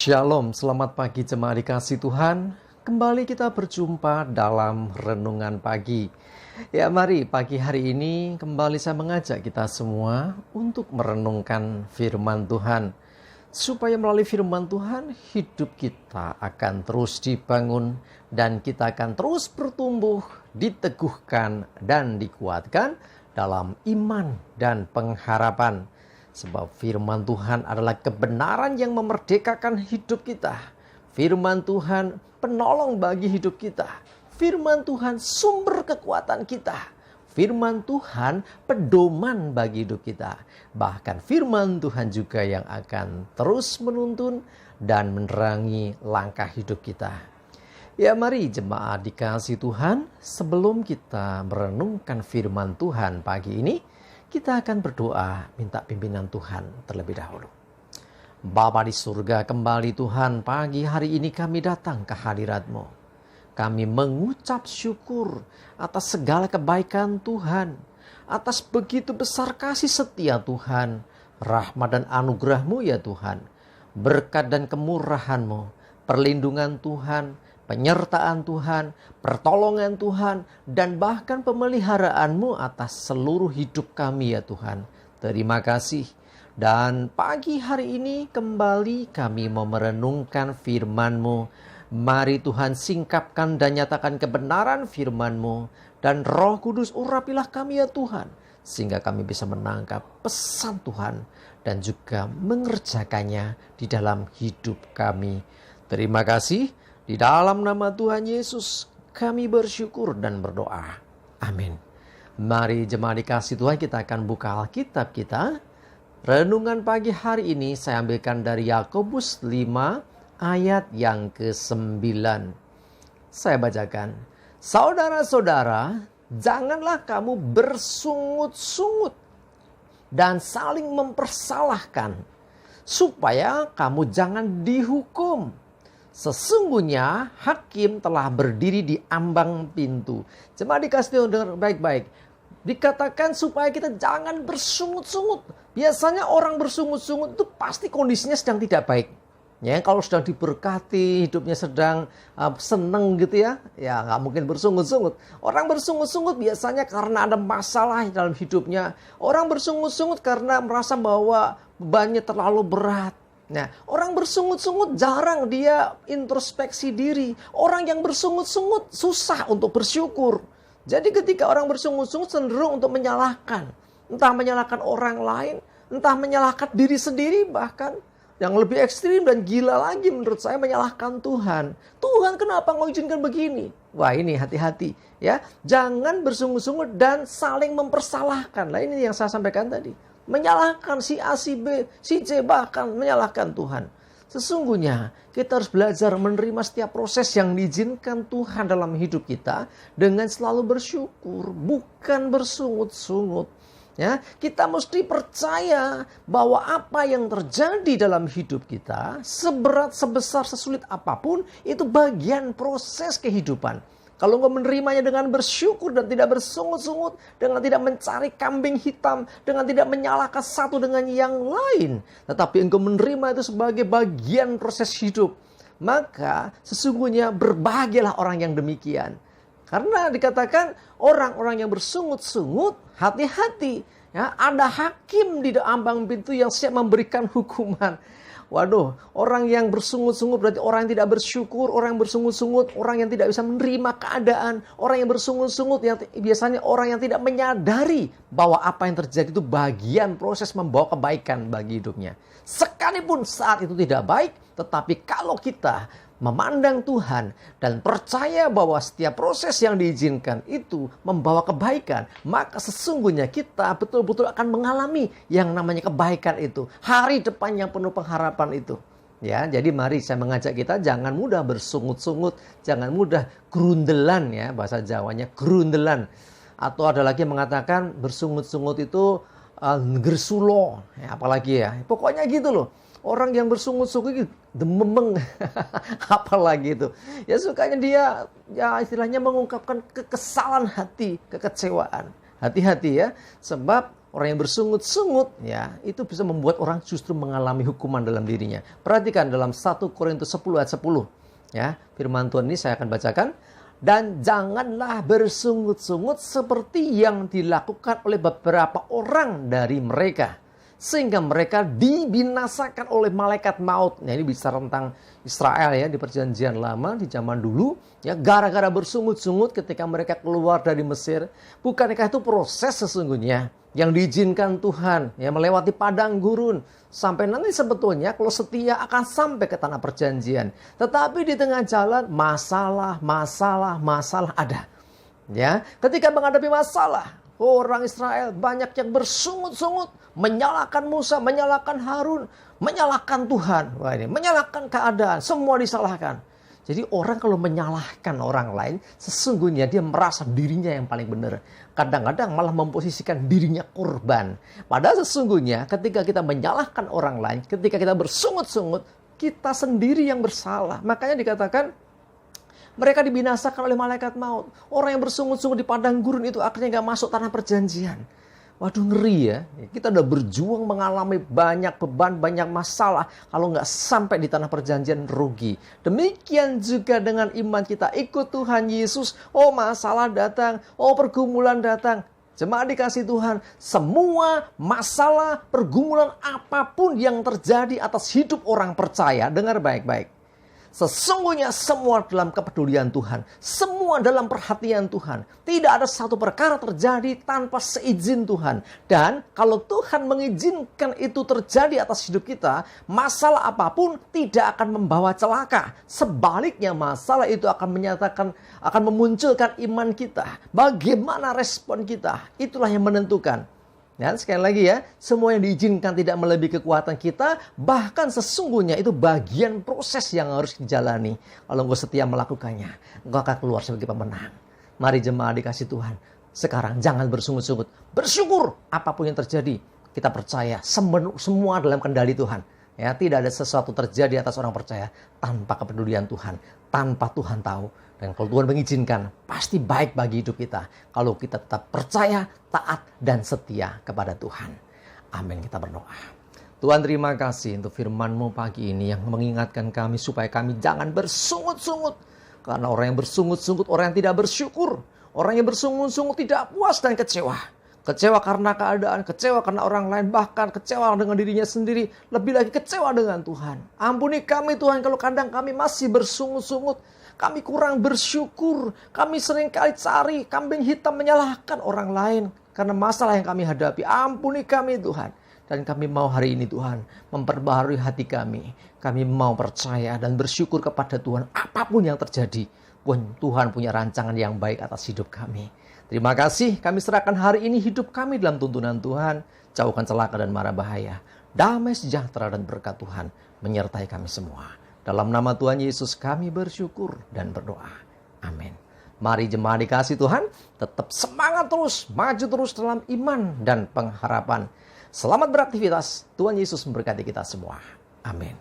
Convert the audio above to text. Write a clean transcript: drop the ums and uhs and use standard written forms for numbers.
Shalom, selamat pagi jemaat dikasih Tuhan. Kembali kita berjumpa dalam renungan pagi. Ya mari pagi hari ini kembali saya mengajak kita semua untuk merenungkan firman Tuhan. Supaya melalui firman Tuhan hidup kita akan terus dibangun dan kita akan terus bertumbuh, diteguhkan dan dikuatkan dalam iman dan pengharapan. Sebab firman Tuhan adalah kebenaran yang memerdekakan hidup kita. Firman Tuhan penolong bagi hidup kita. Firman Tuhan sumber kekuatan kita. Firman Tuhan pedoman bagi hidup kita. Bahkan firman Tuhan juga yang akan terus menuntun dan menerangi langkah hidup kita. Ya mari jemaat dikasih Tuhan, sebelum kita merenungkan firman Tuhan pagi ini, kita akan berdoa minta pimpinan Tuhan terlebih dahulu. Bapa di surga, kembali Tuhan pagi hari ini kami datang ke hadirat-Mu. Kami mengucap syukur atas segala kebaikan Tuhan, atas begitu besar kasih setia Tuhan, rahmat dan anugerah-Mu ya Tuhan, berkat dan kemurahan-Mu, perlindungan Tuhan, penyertaan Tuhan, pertolongan Tuhan, dan bahkan pemeliharaan-Mu atas seluruh hidup kami ya Tuhan. Terima kasih. Dan pagi hari ini kembali kami mau merenungkan firman-Mu. Mari Tuhan singkapkan dan nyatakan kebenaran firman-Mu. Dan Roh Kudus urapilah kami ya Tuhan. Sehingga kami bisa menangkap pesan Tuhan dan juga mengerjakannya di dalam hidup kami. Terima kasih. Di dalam nama Tuhan Yesus kami bersyukur dan berdoa. Amin. Mari jemaat dikasih Tuhan, kita akan buka Alkitab kita. Renungan pagi hari ini saya ambilkan dari Yakobus 5 ayat yang ke-9. Saya bacakan. Saudara-saudara, janganlah kamu bersungut-sungut dan saling mempersalahkan, supaya kamu jangan dihukum. Sesungguhnya hakim telah berdiri di ambang pintu. Jemaat dikasih dengar baik-baik. Dikatakan supaya kita jangan bersungut-sungut. Biasanya orang bersungut-sungut itu pasti kondisinya sedang tidak baik. Ya, kalau sedang diberkati, hidupnya sedang seneng gitu ya nggak mungkin bersungut-sungut. Orang bersungut-sungut biasanya karena ada masalah dalam hidupnya. Orang bersungut-sungut karena merasa bahwa bebannya terlalu berat. Nah, orang bersungut-sungut jarang dia introspeksi diri. Orang yang bersungut-sungut susah untuk bersyukur. Jadi ketika orang bersungut-sungut cenderung untuk menyalahkan. Entah menyalahkan orang lain, entah menyalahkan diri sendiri, bahkan yang lebih ekstrim dan gila lagi menurut saya menyalahkan Tuhan. Tuhan kenapa mengizinkan begini? Wah ini hati-hati ya. Jangan bersungut-sungut dan saling mempersalahkan. Nah ini yang saya sampaikan tadi. Menyalahkan si A, si B, si C, bahkan menyalahkan Tuhan. Sesungguhnya kita harus belajar menerima setiap proses yang diizinkan Tuhan dalam hidup kita dengan selalu bersyukur, bukan bersungut-sungut. Ya, kita mesti percaya bahwa apa yang terjadi dalam hidup kita, seberat, sebesar, sesulit apapun, itu bagian proses kehidupan. Kalau engkau menerimanya dengan bersyukur dan tidak bersungut-sungut, dengan tidak mencari kambing hitam, dengan tidak menyalahkan satu dengan yang lain, tetapi engkau menerima itu sebagai bagian proses hidup, maka sesungguhnya berbahagialah orang yang demikian. Karena dikatakan orang-orang yang bersungut-sungut, hati-hati. Ya, ada hakim di ambang pintu yang siap memberikan hukuman. Waduh, orang yang bersungut-sungut berarti orang yang tidak bersyukur, orang yang bersungut-sungut, orang yang tidak bisa menerima keadaan, orang yang bersungut-sungut yang biasanya orang yang tidak menyadari bahwa apa yang terjadi itu bagian proses membawa kebaikan bagi hidupnya. Sekalipun saat itu tidak baik, tetapi kalau kita memandang Tuhan dan percaya bahwa setiap proses yang diizinkan itu membawa kebaikan, maka sesungguhnya kita betul-betul akan mengalami yang namanya kebaikan itu, hari depan yang penuh pengharapan itu. Ya, jadi mari saya mengajak kita jangan mudah bersungut-sungut, jangan mudah grundelan ya, bahasa Jawanya grundelan. Atau ada lagi yang mengatakan bersungut-sungut itu gersulo, ya, apalagi ya. Pokoknya gitu loh. Orang yang bersungut-sungut itu dememeng, apalagi itu. Ya sukanya dia, ya istilahnya mengungkapkan kekesalan hati, kekecewaan. Hati-hati ya, sebab orang yang bersungut-sungut, ya, itu bisa membuat orang justru mengalami hukuman dalam dirinya. Perhatikan dalam 1 Korintus 10 ayat 10. Ya, firman Tuhan ini saya akan bacakan. Dan janganlah bersungut-sungut seperti yang dilakukan oleh beberapa orang dari mereka, sehingga mereka dibinasakan oleh malaikat maut. Nah, ini bicara tentang Israel ya, di perjanjian lama, di zaman dulu. Ya, gara-gara bersungut-sungut ketika mereka keluar dari Mesir. Bukankah itu proses sesungguhnya yang diizinkan Tuhan, ya, melewati padang gurun. Sampai nanti sebetulnya kalau setia akan sampai ke tanah perjanjian. Tetapi di tengah jalan masalah ada. Ya, ketika menghadapi masalah, orang Israel banyak yang bersungut-sungut, menyalahkan Musa, menyalahkan Harun, menyalahkan Tuhan. Wah, ini menyalahkan keadaan, semua disalahkan. Jadi orang kalau menyalahkan orang lain, sesungguhnya dia merasa dirinya yang paling benar. Kadang-kadang malah memposisikan dirinya korban. Padahal sesungguhnya ketika kita menyalahkan orang lain, ketika kita bersungut-sungut, kita sendiri yang bersalah. Makanya dikatakan mereka dibinasakan oleh malaikat maut. Orang yang bersungut-sungut di padang gurun itu akhirnya gak masuk tanah perjanjian. Waduh, ngeri ya. Kita udah berjuang mengalami banyak beban, banyak masalah. Kalau nggak sampai di tanah perjanjian, rugi. Demikian juga dengan iman kita. Ikut Tuhan Yesus. Oh, masalah datang. Oh, pergumulan datang. Jemaat dikasih Tuhan. Semua masalah, pergumulan apapun yang terjadi atas hidup orang percaya. Dengar baik-baik. Sesungguhnya semua dalam kepedulian Tuhan. Semua dalam perhatian Tuhan. Tidak ada satu perkara terjadi tanpa seizin Tuhan. Dan kalau Tuhan mengizinkan itu terjadi atas hidup kita, masalah apapun tidak akan membawa celaka. Sebaliknya masalah itu akan memunculkan iman kita. Bagaimana respon kita? Itulah yang menentukan. Dan sekali lagi ya, semua yang diizinkan tidak melebihi kekuatan kita, bahkan sesungguhnya itu bagian proses yang harus dijalani. Kalau engkau setia melakukannya, engkau akan keluar sebagai pemenang. Mari jemaat dikasih Tuhan, sekarang jangan bersungut-sungut. Bersyukur apapun yang terjadi, kita percaya semua dalam kendali Tuhan. Ya, tidak ada sesuatu terjadi atas orang percaya tanpa kepedulian Tuhan, tanpa Tuhan tahu. Dan kalau Tuhan mengizinkan, pasti baik bagi hidup kita. Kalau kita tetap percaya, taat, dan setia kepada Tuhan. Amin, kita berdoa. Tuhan, terima kasih untuk firman-Mu pagi ini yang mengingatkan kami supaya kami jangan bersungut-sungut. Karena orang yang bersungut-sungut, orang yang tidak bersyukur. Orang yang bersungut-sungut tidak puas dan kecewa. Kecewa karena keadaan, kecewa karena orang lain, bahkan kecewa dengan dirinya sendiri. Lebih lagi kecewa dengan Tuhan. Ampuni kami Tuhan kalau kadang kami masih bersungut-sungut. Kami kurang bersyukur. Kami seringkali cari kambing hitam menyalahkan orang lain karena masalah yang kami hadapi. Ampuni kami Tuhan. Dan kami mau hari ini Tuhan memperbaharui hati kami. Kami mau percaya dan bersyukur kepada Tuhan apapun yang terjadi. Tuhan punya rancangan yang baik atas hidup kami. Terima kasih, kami serahkan hari ini hidup kami dalam tuntunan Tuhan. Jauhkan celaka dan mara bahaya. Damai sejahtera dan berkat Tuhan menyertai kami semua. Dalam nama Tuhan Yesus kami bersyukur dan berdoa. Amin. Mari jemaat dikasih Tuhan, tetap semangat terus, maju terus dalam iman dan pengharapan. Selamat beraktivitas, Tuhan Yesus memberkati kita semua. Amin.